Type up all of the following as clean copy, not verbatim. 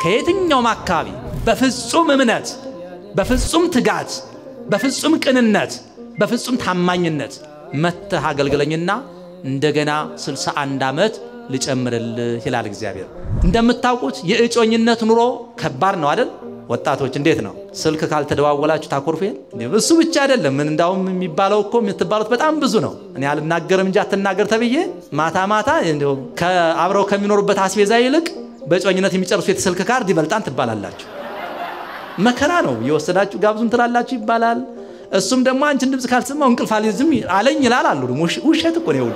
ከየትኛውም አካባቢ በፍጹም እምነት በፍጹም ትጋት በፍጹም ቅንነት በፍጹም ታማኝነት መተህ አገልግለኝና እንደገና 61 ዓመት ልጨምርልህ ይላል እግዚአብሔር። እንደምታውቁት የእጮኝነት ኑሮ ከባድ ነው አይደል? ወጣቶች እንዴት ነው? ስልክ ካልተደዋወላችሁ ታኮርፉ ይል እሱ ብቻ አይደለም። ምን እንዳውም የሚባለው እኮ የምትባሉት በጣም ብዙ ነው። እኔ አልናገርም እንጂ አትናገር ተብዬ ማታ እንደው ከአብረው ከሚኖሩበት አስቤዛ ይልቅ በእጮኝነት የሚጨርሱ የስልክ ካርድ ይበልጣን ትባላላችሁ። መከራ ነው። የወሰዳችሁ ጋብዙን ትላላችሁ ይባላል። እሱም ደግሞ አንቺን ድምጽ ካልሰማው እንቅልፍ አልይዝም አለኝ ይላል አሉ። ውሸት እኮ ነው።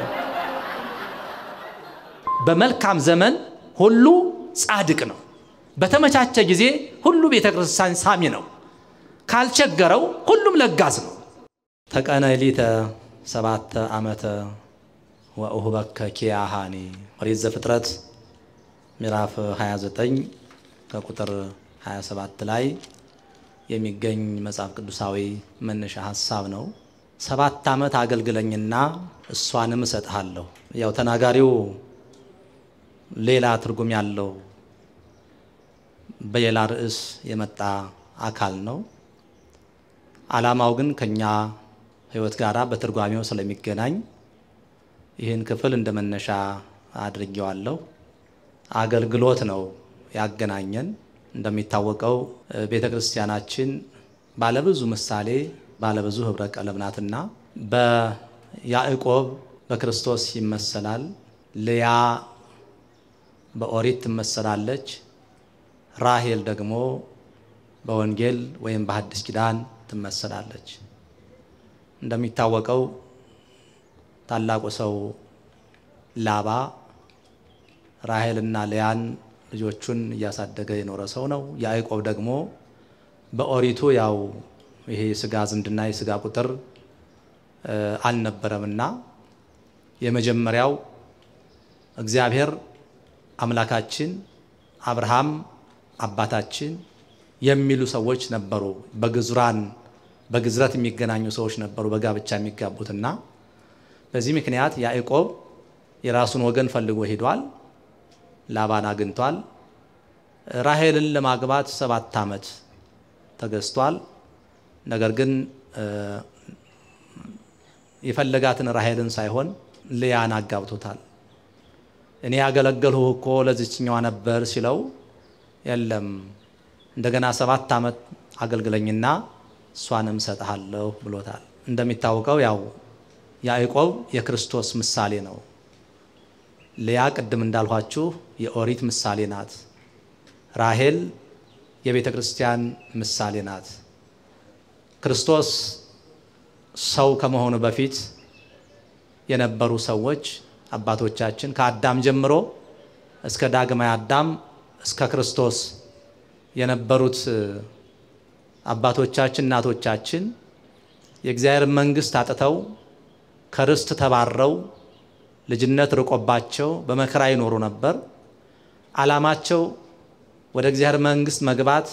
በመልካም ዘመን ሁሉ ጻድቅ ነው። በተመቻቸ ጊዜ ሁሉ ቤተክርስቲያን ሳሚ ነው። ካልቸገረው ሁሉም ለጋስ ነው። ተቀነሊተ 7 ዓመተ ወኡህበከ ኪያሃኒ ኦሪት ዘፍጥረት ምዕራፍ 29 ከቁጥር 27 ላይ የሚገኝ መጽሐፍ ቅዱሳዊ መነሻ ሐሳብ ነው። 7 ዓመት አገልግለኝና እሷንም እሰጥሃለሁ። ያው ተናጋሪው ሌላ ትርጉም ያለው በሌላ ርዕስ የመጣ አካል ነው። ዓላማው ግን ከኛ ህይወት ጋራ በትርጓሜው ስለሚገናኝ ይህን ክፍል እንደመነሻ አድርጌዋለሁ። አገልግሎት ነው ያገናኘን። እንደሚታወቀው ቤተክርስቲያናችን ባለብዙ ምሳሌ ባለብዙ ህብረ ቀለም ናትና በያዕቆብ በክርስቶስ ይመሰላል። ልያ በኦሪት ትመሰላለች። ራሔል ደግሞ በወንጌል ወይም በሐዲስ ኪዳን ትመሰላለች። እንደሚታወቀው ታላቁ ሰው ላባ ራሔልና ልያን ልጆቹን ያሳደገ የኖረ ሰው ነው። ያዕቆብ ደግሞ በኦሪቱ ያው ይሄ ስጋ ዝምድና የስጋ ቁጥር አልነበረምና የመጀመሪያው እግዚአብሔር አምላካችን አብርሃም አባታችን የሚሉ ሰዎች ነበሩ። በግዝረት የሚገናኙ ሰዎች ነበሩ በጋብቻ የሚጋቡትና በዚህ ምክንያት ያዕቆብ የራሱን ወገን ፈልጎ ሄዷል። ላባን አግኝቷል። ራሔልን ለማግባት 7 ዓመት ተገዝቷል። ነገር ግን የፈለጋትን ራሔልን ሳይሆን ልያን አጋብቶታል። እኔ ያገለገልሁ እኮ ለዚህኛዋ ነበር ሲለው የለም እንደገና 7 ዓመት አገልግለኝና እሷንም ሰጣለሁ ብሎታል። እንደሚታወቀው ያው ያዕቆብ የክርስቶስ ምሳሌ ነው። ልያ ቅድም እንዳልኋችሁ የኦሪት ምሳሌ ናት። ራሔል የቤተክርስቲያን ምሳሌ ናት። ክርስቶስ ሰው ከመሆኑ በፊት የነበሩ ሰዎች አባቶቻችን ከአዳም ጀምሮ እስከ ዳግማይ አዳም እስከ ክርስቶስ የነበሩት አባቶቻችን እናቶቻችን የእግዚአብሔር መንግስት አጥተው ከርስት ተባረው ልጅነት ርቆባቸው በመከራ ይኖሩ ነበር። ዓላማቸው ወደ እግዚአብሔር መንግስት መግባት፣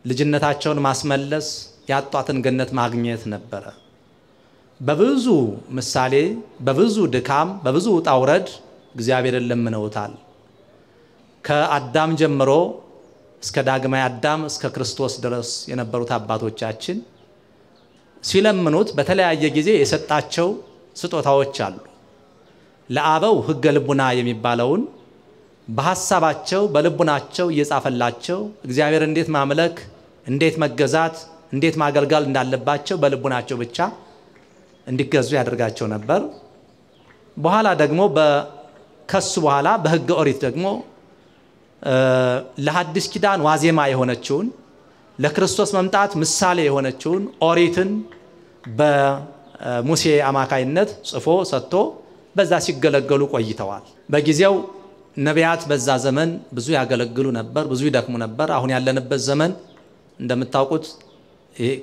ልጅነታቸውን ማስመለስ፣ ያጧትን ገነት ማግኘት ነበር። በብዙ ምሳሌ በብዙ ድካም በብዙ ጣውረድ እግዚአብሔርን ለምነውታል። ከአዳም ጀምሮ እስከ ዳግማይ አዳም እስከ ክርስቶስ ድረስ የነበሩት አባቶቻችን ሲለምኑት በተለያየ ጊዜ የሰጣቸው ስጦታዎች አሉ። ለአበው ሕገ ልቡና የሚባለውን በሐሳባቸው በልቡናቸው እየጻፈላቸው እግዚአብሔር እንዴት ማምለክ እንዴት መገዛት እንዴት ማገልገል እንዳለባቸው በልቡናቸው ብቻ እንዲገዙ ያደርጋቸው ነበር። በኋላ ደግሞ ከሱ በኋላ በሕገ ኦሪት ደግሞ ለሐዲስ ኪዳን ዋዜማ የሆነችውን ለክርስቶስ መምጣት ምሳሌ የሆነችውን ኦሪትን በሙሴ አማካይነት ጽፎ ሰጥቶ በዛ ሲገለገሉ ቆይተዋል። በጊዜው ነቢያት በዛ ዘመን ብዙ ያገለግሉ ነበር፣ ብዙ ይደክሙ ነበር። አሁን ያለንበት ዘመን እንደምታውቁት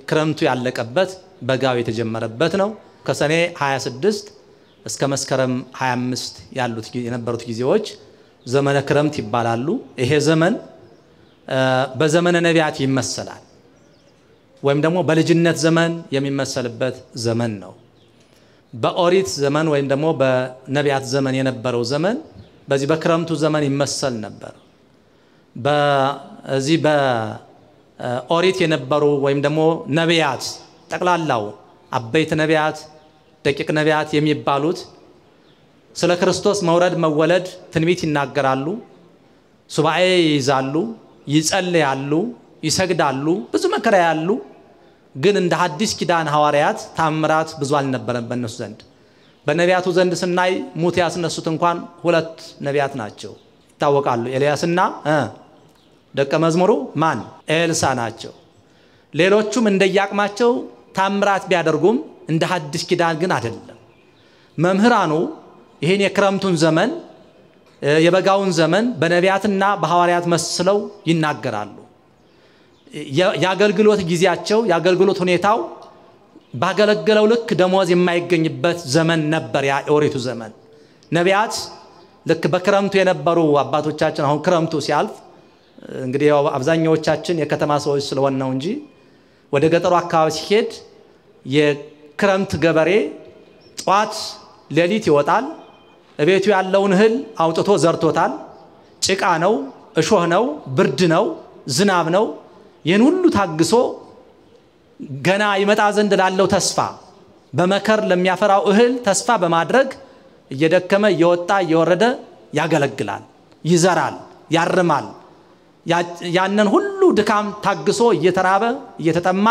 ክረምቱ ያለቀበት በጋው የተጀመረበት ነው። ከሰኔ 26 እስከ መስከረም 25 ያሉት የነበሩት ጊዜዎች ዘመነ ክረምት ይባላሉ። ይሄ ዘመን በዘመነ ነቢያት ይመሰላል ወይም ደግሞ በልጅነት ዘመን የሚመሰልበት ዘመን ነው። በኦሪት ዘመን ወይም ደግሞ በነቢያት ዘመን የነበረው ዘመን በዚህ በክረምቱ ዘመን ይመሰል ነበር። በዚህ በኦሪት የነበሩ ወይም ደግሞ ነቢያት ጠቅላላው አበይት ነቢያት ደቂቅ ነቢያት የሚባሉት ስለ ክርስቶስ መውረድ መወለድ ትንቢት ይናገራሉ ሱባኤ ይይዛሉ ይጸልያሉ ይሰግዳሉ ብዙ መከራ ያሉ ግን እንደ ሐዲስ ኪዳን ሐዋርያት ታምራት ብዙ አልነበረም በእነሱ ዘንድ በነቢያቱ ዘንድ ስናይ ሙት ያስነሱት እንኳን ሁለት ነቢያት ናቸው ይታወቃሉ ኤልያስና ደቀ መዝሙሩ ማን ኤልሳ ናቸው ሌሎቹም እንደያቅማቸው ታምራት ቢያደርጉም እንደ ሐዲስ ኪዳን ግን አይደለም መምህራኑ ይሄን የክረምቱን ዘመን የበጋውን ዘመን በነቢያትና በሐዋርያት መስለው ይናገራሉ ያገልግሎት ጊዜያቸው ያገልግሎት ሁኔታው ባገለገለው ልክ ደሞዝ የማይገኝበት ዘመን ነበር ያ ኦሪቱ ዘመን ነቢያት ልክ በክረምቱ የነበሩ አባቶቻችን አሁን ክረምቱ ሲያልፍ እንግዲህ አብዛኛዎቻችን የከተማ ሰዎች ስለሆነ ነው እንጂ ወደ ገጠሩ አካባቢ ሲሄድ የክረምት ገበሬ ጧት ሌሊት ይወጣል እቤቱ ያለውን እህል አውጥቶ ዘርቶታል ጭቃ ነው እሾህ ነው ብርድ ነው ዝናብ ነው ይህን ሁሉ ታግሶ ገና ይመጣ ዘንድ ላለው ተስፋ በመከር ለሚያፈራው እህል ተስፋ በማድረግ እየደከመ እየወጣ እየወረደ ያገለግላል ይዘራል ያርማል ያንን ሁሉ ድካም ታግሶ እየተራበ እየተጠማ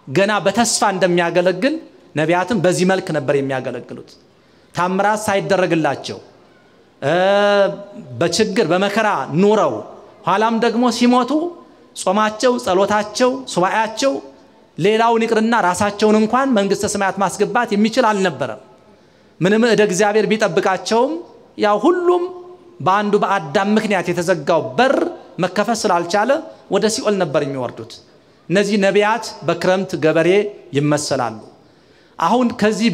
ገና በተስፋ እንደሚያገለግል ነቢያትም በዚህ መልክ ነበር የሚያገለግሉት ታምራት ሳይደረግላቸው በችግር በመከራ ኑረው ኋላም ደግሞ ሲሞቱ ጾማቸው ጸሎታቸው ሱባኤያቸው ሌላውን ይቅርና ራሳቸውን እንኳን መንግስተ ሰማያት ማስገባት የሚችል አልነበረም ምንም እደ እግዚአብሔር ቢጠብቃቸውም ያው ሁሉም በአንዱ በአዳም ምክንያት የተዘጋው በር መከፈት ስላልቻለ ወደ ሲኦል ነበር የሚወርዱት እነዚህ ነቢያት በክረምት ገበሬ ይመሰላሉ አሁን ከዚህ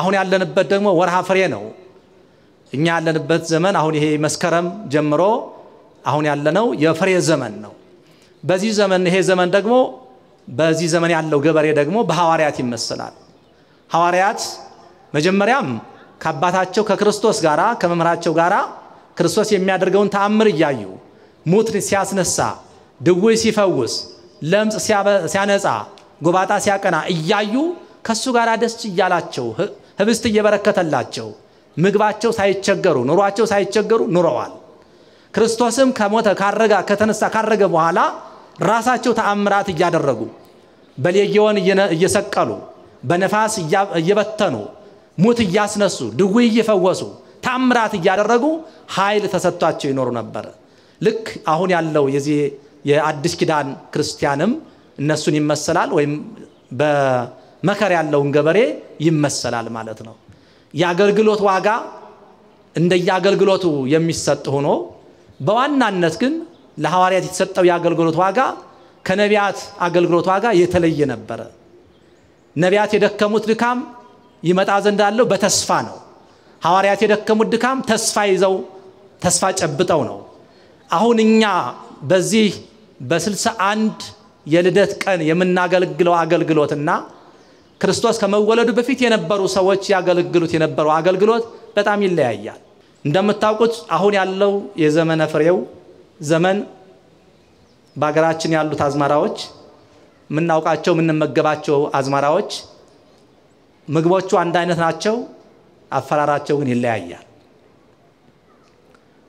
አሁን ያለንበት ደግሞ ወርሃ ፍሬ ነው እኛ ያለንበት ዘመን አሁን ይሄ መስከረም ጀምሮ አሁን ያለነው የፍሬ ዘመን ነው በዚህ ዘመን ይሄ ዘመን ደግሞ በዚህ ዘመን ያለው ገበሬ ደግሞ በሐዋርያት ይመሰላል ሐዋርያት መጀመሪያም ከአባታቸው ከክርስቶስ ጋራ ከመምህራቸው ጋራ ክርስቶስ የሚያደርገውን ተአምር እያዩ ሙት ሲያስነሳ ድውይ ሲፈውስ ለምጽ ሲያነጻ ጎባጣ ሲያቀና እያዩ ከሱ ጋራ ደስ ይያላቸው ህብስት እየበረከተላቸው ምግባቸው ሳይቸገሩ ኑሯቸው ሳይቸገሩ ኑረዋል ክርስቶስም ከሞተ ካረጋ ከተነሳ ካረገ በኋላ ራሳቸው ተአምራት እያደረጉ በሌጊዮን እየሰቀሉ በነፋስ እየበተኑ ሙት እያስነሱ ድውይ እየፈወሱ ተአምራት እያደረጉ ኃይል ተሰጥቷቸው ይኖሩ ነበር ልክ አሁን ያለው የዚህ የአዲስ ኪዳን ክርስቲያንም እነሱን ይመሰላል ወይም በመከር ያለውን ገበሬ ይመሰላል ማለት ነው ያገልግሎት ዋጋ እንደያገልግሎቱ የሚሰጥ ሆኖ በዋናነት ግን ለሐዋርያት የተሰጠው ያገልግሎት ዋጋ ከነቢያት አገልግሎት ዋጋ የተለየ ነበር ነቢያት የደከሙት ድካም ይመጣ ዘንድ ያለው በተስፋ ነው ሐዋርያት የደከሙት ድካም ተስፋ ይዘው ተስፋ ጨብጠው ነው አሁን እኛ በዚህ በ61 የልደት ቀን የምናገለግለው አገልግሎትና ክርስቶስ ከመወለዱ በፊት የነበሩ ሰዎች ያገለግሉት የነበረው አገልግሎት በጣም ይለያያል እንደምታውቁት አሁን ያለው የዘመነ ፍሬው ዘመን በአገራችን ያሉት አዝማራዎች ምናውቃቸው ምንመገባቸው አዝማራዎች ምግቦቹ አንድ አይነት ናቸው አፈራራቸው ግን ይለያያል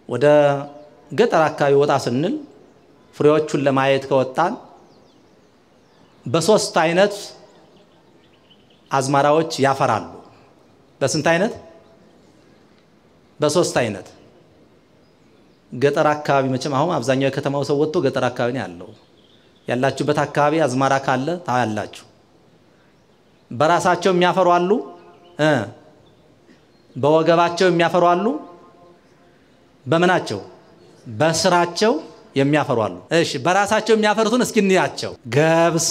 ወደ ገጠር አካባቢ ወጣ ስንል ፍሬዎቹን ለማየት ከወጣን በሶስት አይነት አዝማራዎች ያፈራሉ በስንት አይነት በሶስት አይነት ገጠር አካባቢ መቼም አሁን አብዛኛው የከተማው ሰው ወጥቶ ገጠር አካባቢ ነው ያለው ያላችሁበት አካባቢ አዝማራ ካለ ታያላችሁ በራሳቸው የሚያፈሩ አሉ በወገባቸው የሚያፈሩ አሉ በመናቸው በስራቸው የሚያፈሩ አሉ እሺ በራሳቸው የሚያፈሩትን እስኪ እንያቸው ገብስ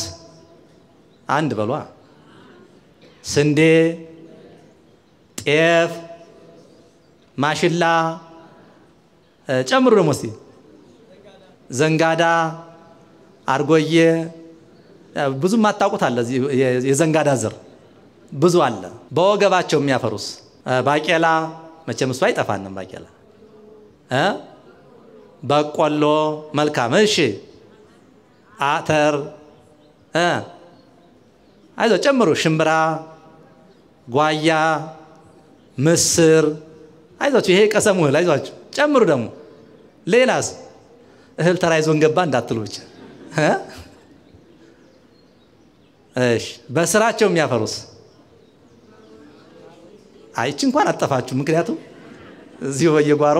አንድ በሏ ስንዴ ጤፍ ማሽላ ጨምሩ ደግሞ እስቲ ዘንጋዳ አርጎዬ ብዙ ማጣቁት አለ የዘንጋዳ ዘር ብዙ አለ በወገባቸው የሚያፈሩስ ባቄላ መቼም እሱ አይጠፋንም ባቄላ በቆሎ መልካም እሺ አተር አይዞ ጨምሩ ሽምብራ ጓያ ምስር አይዟችሁ ይሄ ቀሰሙ እህል አይዟችሁ ጨምሩ ደግሞ ሌላስ እህል ተራይዞን ገባ እንዳትሉ ብቻ እሺ በስራቸው የሚያፈሩስ አይቺ እንኳን አጠፋችሁ ምክንያቱም እዚሁ በየጓሮ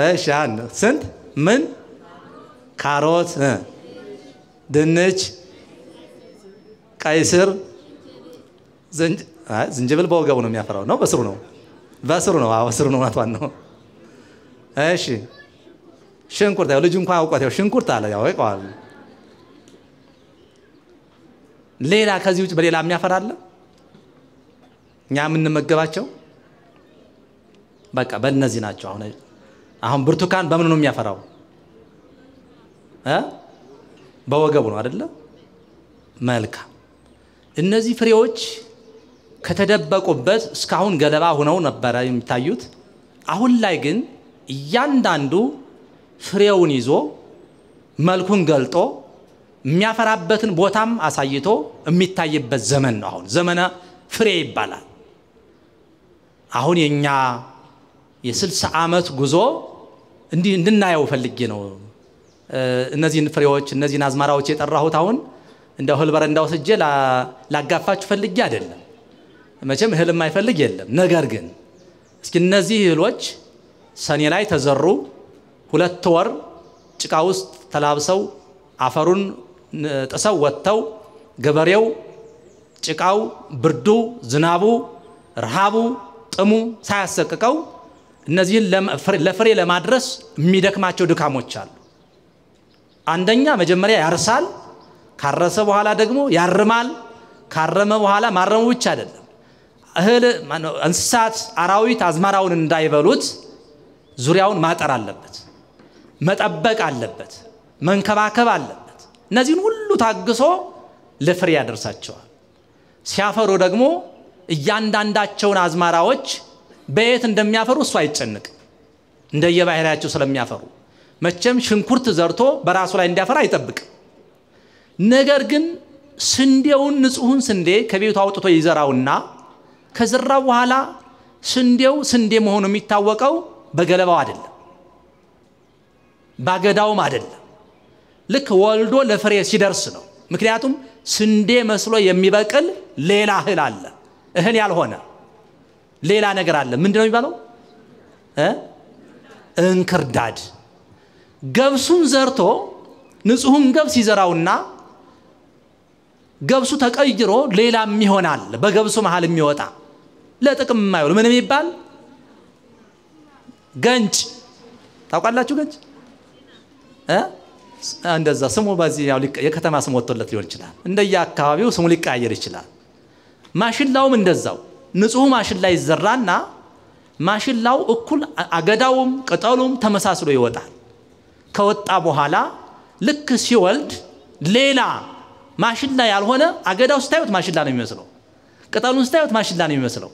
እሺ ስንት ምን ካሮት ድንች ቀይ ስር ዝንጅብል በወገቡ ነው የሚያፈራው ነው በስሩ ነው አዎ በስሩ ነው ማጥዋን ነው እሺ ሽንኩርት ያው ልጅ እንኳን አውቋት ያው ሽንኩርት አለ ያው ይቋል ሌላ ከዚህ ውጭ በሌላ የሚያፈራለ እኛ የምንመገባቸው በቃ በእነዚህ ናቸው አሁን ብርቱካን በምን ነው የሚያፈራው በወገቡ ነው አይደለ መልካም እነዚህ ፍሬዎች ከተደበቁበት እስካሁን ገለባ ሆነው ነበር የሚታዩት አሁን ላይ ግን እያንዳንዱ ፍሬውን ይዞ መልኩን ገልጦ የሚያፈራበትን ቦታም አሳይቶ የሚታይበት ዘመን ነው አሁን ዘመነ ፍሬ ይባላል አሁን የኛ የ60 ዓመት ጉዞ እንድናየው ፈልጌ ነው እነዚህን ፍሬዎች እነዚህን አዝማራዎች የጠራሁት አሁን እንደው ህልበር እንዳውስጄ ላጋፋችሁ ፈልጌ አይደለም መቼም እህል የማይፈልግ የለም ነገር ግን እስኪ እነዚህ እህሎች ሰኔ ላይ ተዘሩ 2 ወር ጭቃ ውስጥ ተላብሰው አፈሩን ጥሰው ወጥተው ገበሬው ጭቃው ብርዱ ዝናቡ ረሃቡ ጥሙ ሳያሰቅቀው እነዚህን ለፍሬ ለማድረስ የሚደክማቸው ድካሞች አሉ አንደኛ መጀመሪያ ያርሳል ካረሰ በኋላ ደግሞ ያርማል ካረመ በኋላ ማረሙ ብቻ አይደለም እህል እንስሳት አራዊት አዝማራውን እንዳይበሉት ዙሪያውን ማጠር አለበት መጠበቅ አለበት መንከባከብ አለበት እነዚህን ሁሉ ታግሶ ለፍሬ ያደርሳቸዋል ሲያፈሩ ደግሞ እያንዳንዳቸውን አዝማራዎች በየት እንደሚያፈሩ እሱ አይጨነቅ እንደየባህሪያቸው ስለሚያፈሩ መቼም ሽንኩርት ዘርቶ በራሱ ላይ እንዲያፈራ አይጠብቅ ነገር ግን ስንዴውን ንጹህን ስንዴ ከቤቱ አውጥቶ ይዘራውና ከዘራው በኋላ ስንዴው ስንዴ መሆኑ የሚታወቀው በገለባው አይደለም ባገዳውም አይደለም ልክ ወልዶ ለፍሬ ሲደርስ ነው ምክንያቱም ስንዴ መስሎ የሚበቅል ሌላ እህል አለ እህል ያልሆነ ሌላ ነገር አለ ምንድነው የሚባለው እንክርዳድ ገብሱን ዘርቶ ንጹህን ገብስ ይዘራውና ገብሱ ተቀይሮ ሌላም ይሆናል በገብሱ መሃል የሚወጣ ለጥቅም የማይውል ምን የሚባል ገንጭ ታውቃላችሁ ገንጭ እንደዛ ስሙ በዚህ ያው የከተማ ስም ወጥቶለት ሊሆን ይችላል እንደየ አካባቢው ስሙ ሊቀያየር ይችላል ማሽላውም እንደዛው ንጹህ ማሽላ ይዘራና ማሽላው እኩል አገዳውም ቅጠሉም ተመሳስሎ ይወጣል ከወጣ በኋላ ልክ ሲወልድ ሌላ ማሽላ ያልሆነ አገዳው ስታዩት ማሽላ ነው የሚመስለው ቅጠሉን ስታዩት ማሽላ ነው የሚመስለው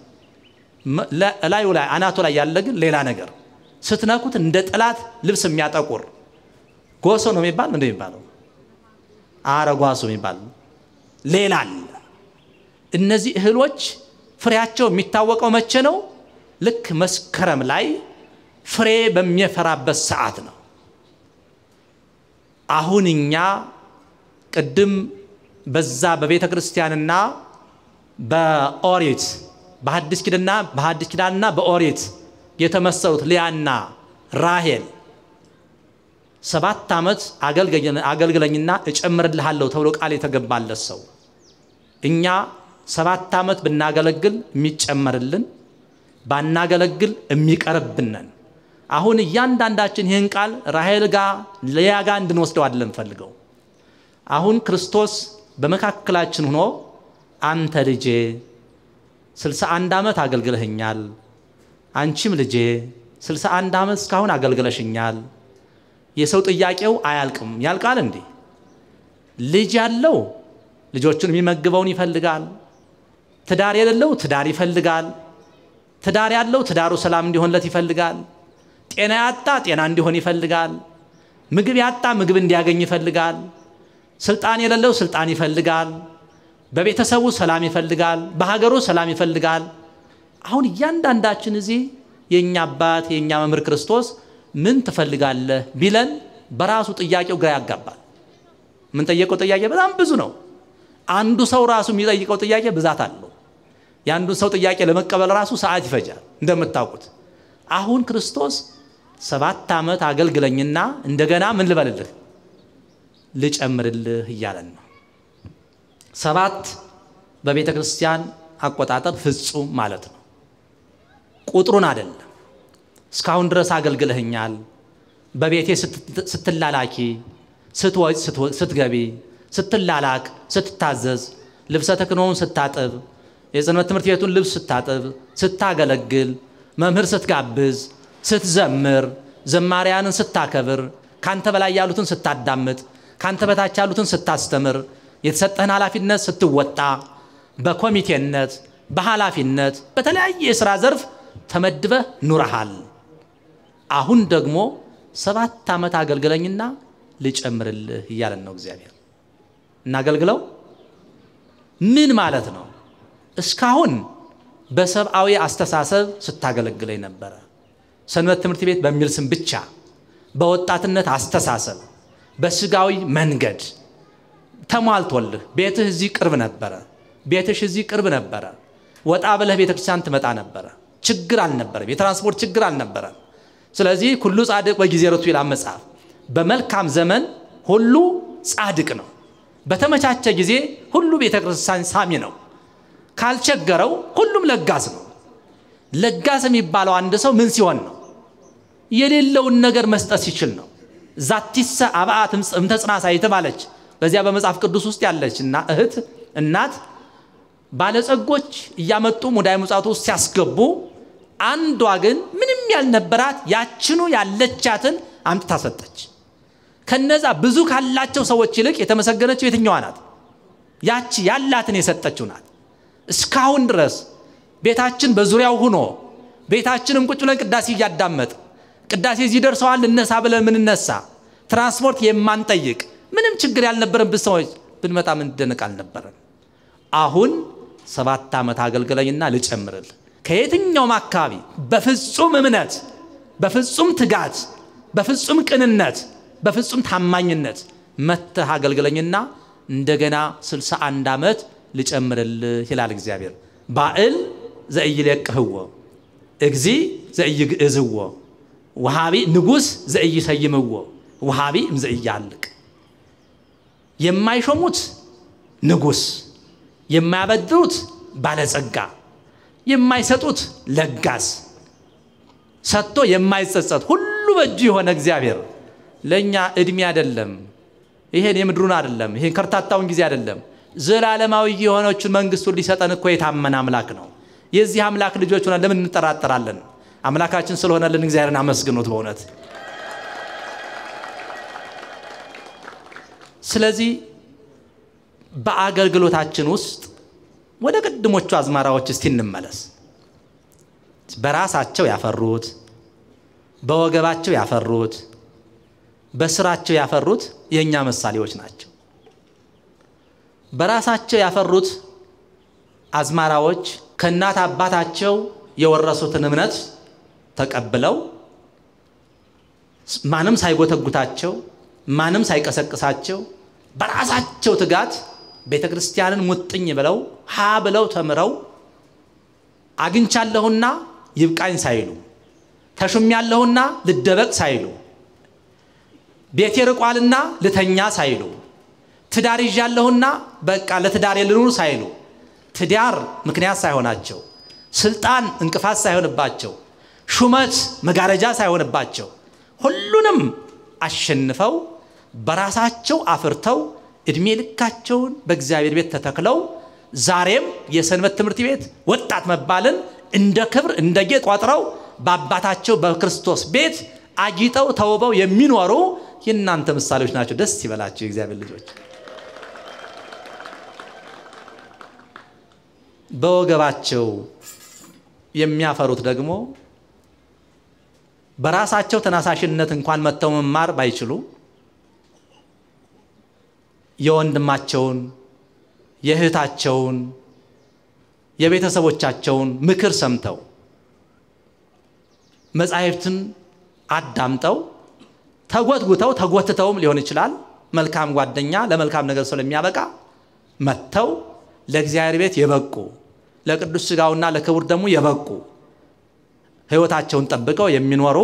ላዩ ላይ አናቱ ላይ ያለ ግን ሌላ ነገር ስትነኩት እንደ ጥላት ልብስ የሚያጠቁር ጎሶ ነው የሚባል ምንድነው የሚባለው አረጓሶ የሚባል ሌላ እነዚህ እህሎች ፍሬያቸው የሚታወቀው መቼ ነው ልክ መስከረም ላይ ፍሬ በሚያፈራበት ሰዓት ነው አሁንኛ ቅድም በዛ በቤተ ክርስቲያንና በኦሪት በሐዲስ ኪዳንና በኦሪት የተመሰሉት ሊያና ራሄል 7 ዓመት አገልግለኝና እጨምርልሃለሁ ተብሎ ቃል የተገባለት ሰው እኛ 7 ዓመት ብናገለግል የሚጨመርልን ባናገለግል የሚቀርብነን አሁን እያንዳንዳችን ይህን ቃል ራሄል ጋር ሊያ ጋር እንድንወስደው አይደለም ፈልገው አሁን ክርስቶስ በመካከላችን ሆኖ አንተ ልጄ 61 ዓመት አገልግለህኛል አንቺም ልጄ 61 ዓመት እስካሁን አገልግለሽኛል የሰው ጥያቄው አያልቅም ያልቃል እንዴ ልጅ ያለው ልጆቹን የሚመግበውን ይፈልጋል ትዳር የሌለው ትዳር ይፈልጋል ትዳር ያለው ትዳሩ ሰላም እንዲሆንለት ይፈልጋል ጤና ያጣ ጤና እንዲሆን ይፈልጋል። ምግብ ያጣ ምግብ እንዲያገኝ ይፈልጋል። ስልጣን የሌለው ስልጣን ይፈልጋል። በቤተሰቡ ሰላም ይፈልጋል። በሀገሩ ሰላም ይፈልጋል። አሁን እያንዳንዳችን እዚህ የኛ አባት የኛ መምህር ክርስቶስ ምን ትፈልጋለህ ቢለን በራሱ ጥያቄው ግራ ያጋባል። ምን ጠየቀው ጥያቄ በጣም ብዙ ነው። አንዱ ሰው ራሱ የሚጠይቀው ጥያቄ ብዛት አለው። ያንዱን ሰው ጥያቄ ለመቀበል ራሱ ሰዓት ይፈጃል እንደምታውቁት። አሁን ክርስቶስ 7 ዓመት አገልግለኝና እንደገና ምን ልበልልህ ልጨምርልህ እያለን ነው። 7 በቤተ ክርስቲያን አቆጣጠር ፍጹም ማለት ነው። ቁጥሩን አይደለም። እስካሁን ድረስ አገልግለህኛል። በቤቴ ስትላላኪ ስትወጭ ስትገቢ ስትላላክ ስትታዘዝ ልብሰ ተክህኖውን ስታጥብ የሰንበት ትምህርት ቤቱን ልብስ ስታጥብ ስታገለግል መምህር ስትጋብዝ ስትዘምር ዘማሪያንን ስታከብር ካንተ በላይ ያሉትን ስታዳምጥ ካንተ በታች ያሉትን ስታስተምር የተሰጠህን ኃላፊነት ስትወጣ በኮሚቴነት በኃላፊነት በተለያየ የሥራ ዘርፍ ተመድበህ ኑረሃል። አሁን ደግሞ 7 ዓመት አገልግለኝና ልጨምርልህ እያለን ነው እግዚአብሔር። እናገልግለው ምን ማለት ነው? እስካሁን በሰብአዊ አስተሳሰብ ስታገለግለኝ ነበር። ሰንበት ትምህርት ቤት በሚል ስም ብቻ በወጣትነት አስተሳሰብ በስጋዊ መንገድ ተሟልቶልህ ቤትህ እዚህ ቅርብ ነበር፣ ቤትሽ እዚህ ቅርብ ነበር። ወጣ ብለህ ቤተክርስቲያን ትመጣ ነበር። ችግር አልነበረም። የትራንስፖርት ችግር አልነበረም። ስለዚህ ሁሉ ጻድቅ በጊዜረቱ ይላል መጽሐፍ። በመልካም ዘመን ሁሉ ጻድቅ ነው። በተመቻቸ ጊዜ ሁሉ ቤተክርስቲያን ሳሚ ነው። ካልቸገረው ሁሉም ለጋስ ነው። ለጋስ የሚባለው አንድ ሰው ምን ሲሆን ነው? የሌለውን ነገር መስጠት ሲችል ነው። ዛቲሰ አብአት እምተጽናሳ የተባለች በዚያ በመጽሐፍ ቅዱስ ውስጥ ያለችና እህት እናት ባለጸጎች እያመጡ ሙዳይ ምጽዋቱ ውስጥ ሲያስገቡ አንዷ ግን ምንም ያልነበራት ያችኑ ያለቻትን አምጥታ ሰጠች። ከነዛ ብዙ ካላቸው ሰዎች ይልቅ የተመሰገነችው የትኛዋ ናት? ያቺ ያላትን የሰጠችው ናት። እስካሁን ድረስ ቤታችን በዙሪያው ሆኖ ቤታችንም ቁጭ ብለን ቅዳሴ እያዳመጥ ቅዳሴ እዚህ ደርሰዋል ልነሳ ብለን ምን ነሳ ትራንስፖርት የማንጠይቅ ምንም ችግር ያልነበረብን ሰዎች ብንመጣ ምን ደነቅ አልነበረም። አሁን 7 ዓመት አገልግለኝና ልጨምርልህ ከየትኛውም አካባቢ በፍጹም እምነት በፍጹም ትጋት በፍጹም ቅንነት በፍጹም ታማኝነት መተህ አገልግለኝና እንደገና 61 ዓመት ልጨምርልህ ይላል እግዚአብሔር። ባእል ዘኢይለቅህዎ እግዚ ዘኢይግዕዝዎ ወሃቢ ንጉስ ዘኢይሰይምዎ ወሃቢ እምዘኢያልቅ። የማይሾሙት ንጉስ፣ የማያበድሩት ባለጸጋ፣ የማይሰጡት ለጋስ፣ ሰጥቶ የማይጸጸት ሁሉ በእጁ የሆነ እግዚአብሔር ለኛ እድሜ አይደለም። ይሄን የምድሩን አይደለም፣ ይሄን ከርታታውን ጊዜ አይደለም። ዘላለማዊ የሆነችን መንግስቱን ሊሰጠን እኮ የታመነ አምላክ ነው። የዚህ አምላክ ልጆች ሆነን ለምን እንጠራጠራለን? አምላካችን ስለሆነልን እግዚአብሔርን አመስግኑት በእውነት። ስለዚህ በአገልግሎታችን ውስጥ ወደ ቀድሞቹ አዝማራዎች እስቲ እንመለስ። በራሳቸው ያፈሩት በወገባቸው ያፈሩት በስራቸው ያፈሩት የኛ ምሳሌዎች ናቸው። በራሳቸው ያፈሩት አዝማራዎች ከእናት አባታቸው የወረሱትን እምነት ተቀብለው ማንም ሳይጎተጉታቸው ማንም ሳይቀሰቅሳቸው በራሳቸው ትጋት ቤተክርስቲያንን ሙጥኝ ብለው ሀ ብለው ተምረው አግኝቻለሁና ይብቃኝ ሳይሉ ተሹሚያለሁና ልደበቅ ሳይሉ ቤቴ ርቋልና ልተኛ ሳይሉ ትዳር ይዣለሁና በቃ ለትዳር ልኑር ሳይሉ ትዳር ምክንያት ሳይሆናቸው ስልጣን እንቅፋት ሳይሆንባቸው ሹመት መጋረጃ ሳይሆንባቸው ሁሉንም አሸንፈው በራሳቸው አፍርተው እድሜ ልካቸውን በእግዚአብሔር ቤት ተተክለው ዛሬም የሰንበት ትምህርት ቤት ወጣት መባልን እንደ ክብር እንደ ጌጥ ቆጥረው በአባታቸው በክርስቶስ ቤት አጊጠው ተውበው የሚኖሩ የእናንተ ምሳሌዎች ናቸው። ደስ ይበላችሁ የእግዚአብሔር ልጆች። በወገባቸው የሚያፈሩት ደግሞ በራሳቸው ተናሳሽነት እንኳን መተው መማር ባይችሉ የወንድማቸውን የእህታቸውን የቤተሰቦቻቸውን ምክር ሰምተው መጻሕፍትን አዳምጠው ተጎትተውም ሊሆን ይችላል መልካም ጓደኛ ለመልካም ነገር ስለሚያበቃ መተው ለእግዚአብሔር ቤት የበቁ ለቅዱስ ሥጋውና ለክቡር ደሙ የበቁ ሕይወታቸውን ጠብቀው የሚኖሩ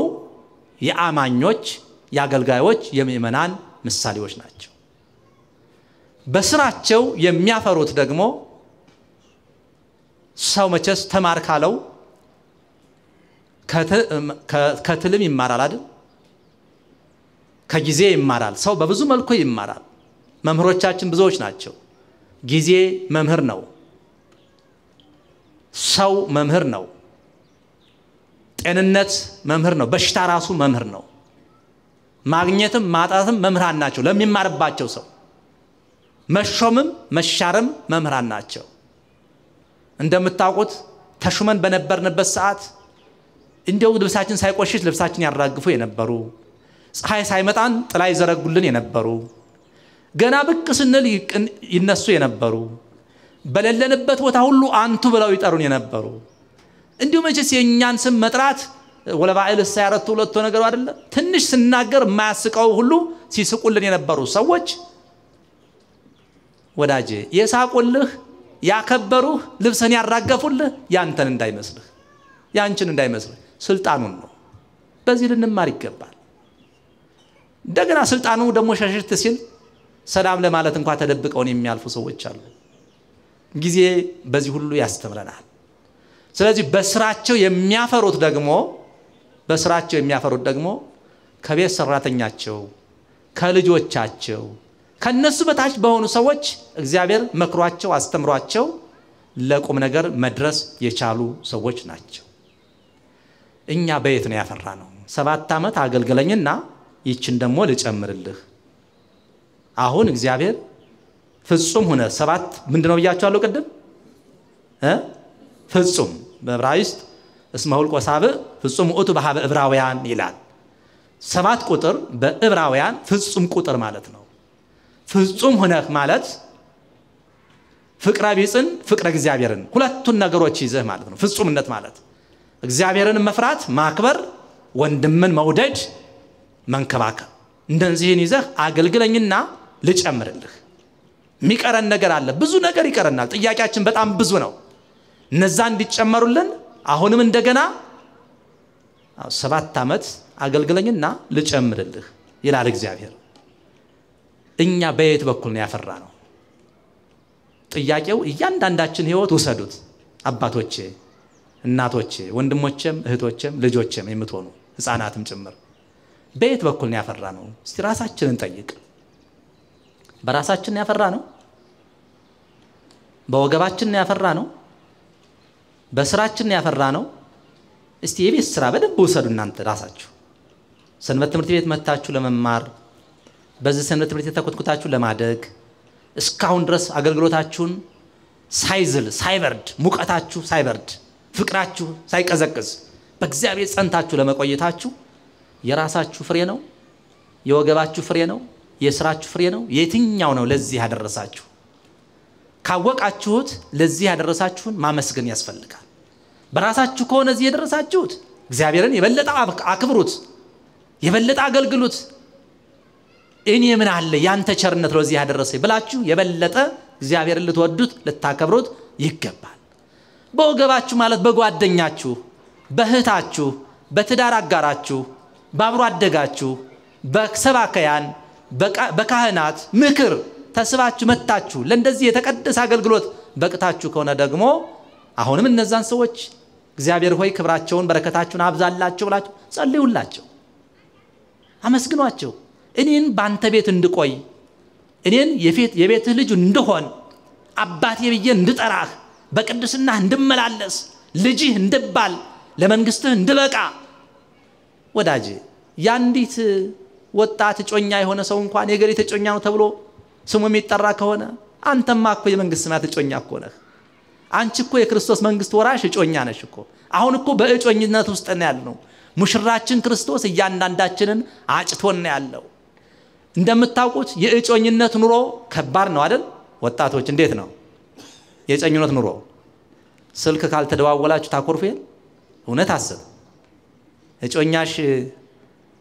የአማኞች የአገልጋዮች የምእመናን ምሳሌዎች ናቸው። በስራቸው የሚያፈሩት ደግሞ ሰው መቼስ ተማር ካለው ከትልም ይማራል አይደል? ከጊዜ ይማራል። ሰው በብዙ መልኩ ይማራል። መምህሮቻችን ብዙዎች ናቸው። ጊዜ መምህር ነው። ሰው መምህር ነው። ጤንነት መምህር ነው። በሽታ ራሱ መምህር ነው። ማግኘትም ማጣትም መምህራን ናቸው ለሚማርባቸው ሰው። መሾምም መሻርም መምህራን ናቸው። እንደምታውቁት ተሹመን በነበርንበት ሰዓት እንደው ልብሳችን ሳይቆሽሽ ልብሳችን ያራግፉ የነበሩ ፀሐይ ሳይመጣን ጥላ ይዘረጉልን የነበሩ ገና ብቅ ስንል ይነሱ የነበሩ በለለንበት ቦታ ሁሉ አንቱ ብለው ይጠሩን የነበሩ እንዲሁ መቼስ የኛን ስም መጥራት ወለባዕል ሳይረቱ ሁለቱ ነገር አይደለ ትንሽ ስናገር የማያስቀው ሁሉ ሲስቁልን የነበሩ ሰዎች ወዳጄ የሳቁልህ ያከበሩህ ልብስን ያራገፉልህ ያንተን እንዳይመስልህ ያንቺን እንዳይመስልህ ስልጣኑን ነው። በዚህ ልንማር ይገባል። እንደገና ስልጣኑ ደግሞ ሸሽት ሲል ሰላም ለማለት እንኳን ተደብቀውን የሚያልፉ ሰዎች አሉ። ጊዜ በዚህ ሁሉ ያስተምረናል። ስለዚህ በስራቸው የሚያፈሩት ደግሞ ከቤት ሰራተኛቸው ከልጆቻቸው ከነሱ በታች በሆኑ ሰዎች እግዚአብሔር መክሯቸው አስተምሯቸው ለቁም ነገር መድረስ የቻሉ ሰዎች ናቸው። እኛ በየት ነው ያፈራነው? 7 ዓመት አገልግለኝና ይችን ደግሞ ልጨምርልህ። አሁን እግዚአብሔር ፍጹም ሆነ 7 ምንድነው ብያቸዋለሁ ቅድም ፍጹም በዕብራይስጥ እስመ ሁልቆ ሳብዕ ፍጹም ውእቱ በኀበ ዕብራውያን ይላል። 7 ቁጥር በዕብራውያን ፍጹም ቁጥር ማለት ነው። ፍጹም ሆነህ ማለት ፍቅረ ቢጽን ፍቅረ እግዚአብሔርን ሁለቱን ነገሮች ይዘህ ማለት ነው። ፍጹምነት ማለት እግዚአብሔርን መፍራት ማክበር ወንድምን መውደድ መንከባከብ እንደዚህን ይዘህ አገልግለኝና ልጨምርልህ። ሚቀረን ነገር አለ። ብዙ ነገር ይቀረናል። ጥያቄያችን በጣም ብዙ ነው። እነዛ እንዲጨመሩልን አሁንም እንደገና 7 ዓመት አገልግለኝና ልጨምርልህ ይላል እግዚአብሔር። እኛ በየት በኩል ነው ያፈራነው? ጥያቄው እያንዳንዳችን ህይወት ወሰዱት። አባቶቼ እናቶቼ ወንድሞቼም እህቶቼም ልጆቼም የምትሆኑ ህፃናትም ጭምር በየት በኩል ነው ያፈራነው? እስቲ ራሳችንን ጠይቅ። በራሳችን ያፈራነው? በወገባችን ያፈራነው? በስራችን ያፈራነው? እስቲ የቤት ስራ በደንብ ወሰዱ እናንተ ራሳችሁ። ሰንበት ትምህርት ቤት መጣችሁ ለመማር በዚህ ሰንበት ትምህርት ቤት ተኮትኩታችሁ ለማደግ እስካሁን ድረስ አገልግሎታችሁን ሳይዝል ሳይበርድ ሙቀታችሁ ሳይበርድ ፍቅራችሁ ሳይቀዘቅዝ በእግዚአብሔር ጸንታችሁ ለመቆየታችሁ የራሳችሁ ፍሬ ነው? የወገባችሁ ፍሬ ነው? የስራችሁ ፍሬ ነው? የትኛው ነው ለዚህ ያደረሳችሁ? ካወቃችሁት ለዚህ ያደረሳችሁን ማመስገን ያስፈልጋል። በራሳችሁ ከሆነ እዚህ ያደረሳችሁት እግዚአብሔርን የበለጠ አክብሩት፣ የበለጠ አገልግሉት። እኔ ምን አለ ያንተ ቸርነት ለዚህ ያደረሰኝ ብላችሁ የበለጠ እግዚአብሔርን ልትወዱት ልታከብሩት ይገባል። በወገባችሁ ማለት በጓደኛችሁ በእህታችሁ በትዳር አጋራችሁ ባብሮ አደጋችሁ በሰባከያን በካህናት ምክር ተስባችሁ መጣችሁ ለእንደዚህ የተቀደሰ አገልግሎት በቅታችሁ ከሆነ ደግሞ አሁንም እነዛን ሰዎች እግዚአብሔር ሆይ ክብራቸውን በረከታቸውን አብዛላቸው ብላችሁ ጸልዩላቸው፣ አመስግኗቸው። እኔን ባንተ ቤት እንድቆይ እኔን የቤትህ ልጅ እንድሆን አባቴ ብዬ እንድጠራህ በቅድስና እንድመላለስ ልጅህ እንድባል ለመንግስትህ እንድበቃ። ወዳጄ ያንዲት ወጣት ጮኛ የሆነ ሰው እንኳን የገሪ ተጮኛ ነው ተብሎ ስሙ የሚጠራ ከሆነ አንተማ እኮ የመንግስት ሰማያት ጮኛ እኮ ነህ። አንቺ እኮ የክርስቶስ መንግስት ወራሽ ጮኛ ነሽ እኮ። አሁን እኮ በእጮኝነት ውስጥ ነው ያለነው። ሙሽራችን ክርስቶስ እያንዳንዳችንን አጭቶን ያለው እንደምታውቁት የእጮኝነት ኑሮ ከባድ ነው አይደል ወጣቶች እንዴት ነው የእጮኝነት ኑሮ ስልክ ካልተደዋወላችሁ ታኮርፈል እውነት አስብ እጮኛሽ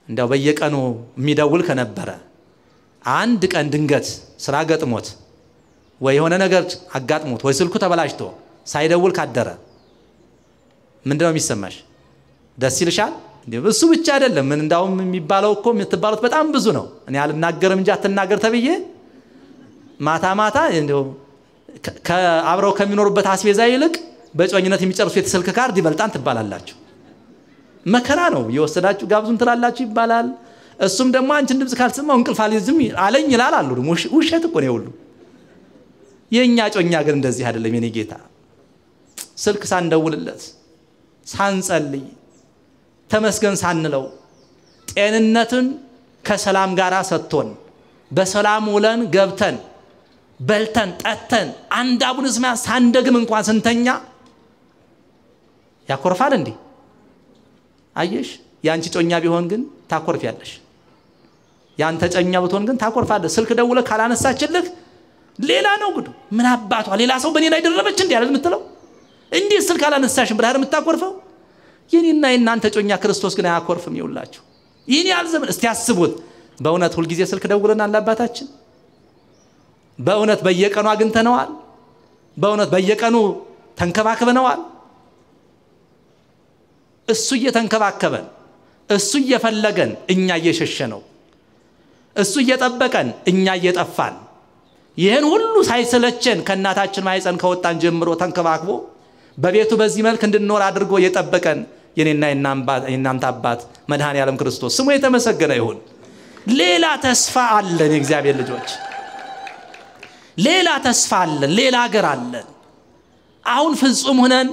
እንደው በየቀኑ የሚደውል ከነበረ አንድ ቀን ድንገት ስራ ገጥሞት ወይ የሆነ ነገር አጋጥሞት ወይ ስልኩ ተበላሽቶ ሳይደውል ካደረ ምንድነው የሚሰማሽ ደስ ይልሻል እሱ ብቻ አይደለም ምን እንዳውም የሚባለው እኮ የምትባሉት በጣም ብዙ ነው እኔ አልናገርም እንጂ አትናገር ተብዬ ማታ እንደው ከአብረው ከሚኖሩበት አስቤዛ ይልቅ በጮኝነት የሚጨርሱ የስልክ ካርድ ይበልጣን ትባላላችሁ መከራ ነው የወሰዳችሁ ጋብዙን ትላላችሁ ይባላል እሱም ደግሞ አንቺን ድምጽ ካልሰማው እንቅልፍ አልይዝም አለኝ ይላል አሉ ውሸት እኮ ነው ሁሉ የኛ ጮኛ ግን እንደዚህ አይደለም የኔ ጌታ ስልክ ሳንደውልለት ሳንጸልይ ተመስገን ሳንለው ጤንነትን ከሰላም ጋራ ሰጥቶን በሰላም ውለን ገብተን በልተን ጠጥተን አንድ አቡነ ስማ ሳንደግም እንኳን ስንተኛ ያኮርፋል እንዴ አየሽ ያንቺ ጮኛ ቢሆን ግን ታኮርፊያለሽ ያንተ ጮኛ ብትሆን ግን ታኮርፋለሽ ስልክ ደውለ ካላነሳችልህ ሌላ ነው ጉዱ ምን አባቷ ሌላ ሰው በኔ ላይ ደረበች እንዴ ያለ የምትለው እንዴ ስልክ አላነሳሽም ብለህ የምታኮርፈው የኔና የናንተ ጮኛ ክርስቶስ ግን አያኮርፍም ይውላችሁ ይሄን ያልዘመን እስቲ ያስቡት በእውነት ሁሉ ጊዜ ስልክ ደውለናል አባታችን በእውነት በየቀኑ አግንተነዋል በእውነት በየቀኑ ተንከባክበነዋል እሱ እየተንከባከበን እሱ እየፈለገን እኛ እየሸሸነው እሱ እየጠበቀን እኛ እየጠፋን ይሄን ሁሉ ሳይሰለቸን ከናታችን ማይፀን ከወጣን ጀምሮ ተንከባክቦ በቤቱ በዚህ መልክ እንድንኖር አድርጎ የጠበቀን የኔና የናንተ አባት መድኃኔ ዓለም ክርስቶስ ስሙ የተመሰገነ ይሁን ሌላ ተስፋ አለን የእግዚአብሔር ልጆች ሌላ ተስፋ አለን ሌላ ሀገር አለን አሁን ፍጹም ሆነን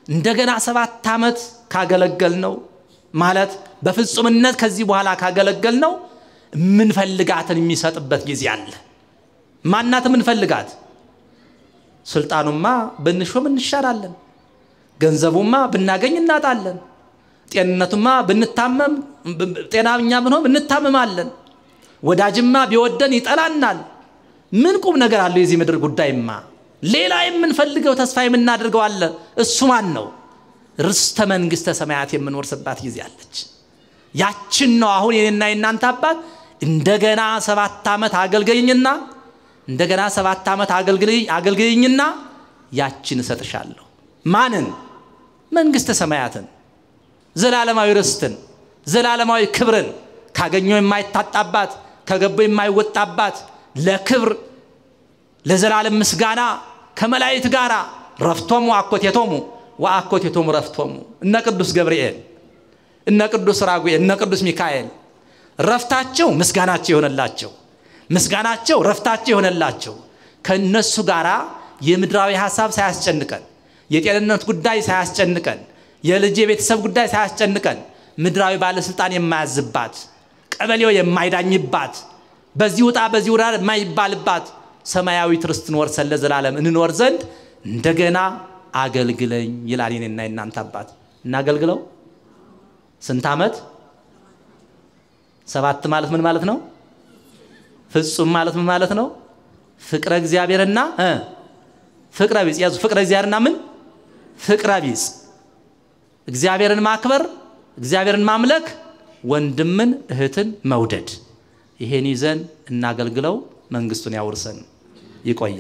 እንደገና 7 ዓመት ካገለገልነው ማለት በፍጹምነት ከዚህ በኋላ ካገለገልነው ምን ፈልጋትን የሚሰጥበት ጊዜ አለ ማናት ምን ፈልጋት ስልጣኑማ በንሾም እንሻራለን ገንዘቡማ ብናገኝ እናጣለን ጤንነቱማ ብንታመም ጤናኛ ብንሆን እንታመማለን ወዳጅማ ቢወደን ይጠላናል ምን ቁም ነገር አለው የዚህ ምድር ጉዳይማ ሌላ የምንፈልገው ተስፋ የምናደርገው አለ እሱ ማን ነው ርስተ መንግስተ ሰማያት የምንወርስባት ጊዜ አለች ያችን ነው አሁን የኔና የናንተ አባት እንደገና 7 ዓመት አገልግለኝና እንደገና 7 ዓመት አገልግለኝና ያችን እሰጥሻለሁ ማንን መንግስተ ሰማያትን ዘላለማዊ ርስትን ዘላለማዊ ክብርን ካገኘው የማይታጣባት ከገበው የማይወጣባት ለክብር ለዘላለም ምስጋና ከመላእክት ጋራ ረፍቶሙ አኮቴቶሙ ወአኮቴቶሙ ረፍቶሙ እነ ቅዱስ ገብርኤል እነ ቅዱስ ራጉኤል እነ ቅዱስ ሚካኤል ረፍታቸው ምስጋናቸው ይሆነላቸው ምስጋናቸው ረፍታቸው ይሆነላቸው ከነሱ ጋራ የምድራዊ ሐሳብ ሳያስጨንቀን የጤንነት ጉዳይ ሳያስጨንቀን የልጅ ቤተሰብ ጉዳይ ሳያስጨንቀን ምድራዊ ባለስልጣን የማያዝባት ቀበሌው የማይዳኝባት በዚህ ወጣ በዚህ ወራ የማይባልባት ሰማያዊ ትርስትን ወርሰን ለዘላለም እንኖር ዘንድ እንደገና አገልግለኝ ይላል የኔና የናንተ አባት እናገልግለው ስንት ዓመት 7 ማለት ምን ማለት ነው ፍጹም ማለት ምን ማለት ነው ፍቅረ እግዚአብሔርና ፍቅረ ቢጽ ያዙ ፍቅረ እግዚአብሔርና ምን ፍቅረ ቢጽ እግዚአብሔርን ማክበር እግዚአብሔርን ማምለክ ወንድምን እህትን መውደድ ይሄን ይዘን እናገልግለው መንግስቱን ያወርሰን ይቆየ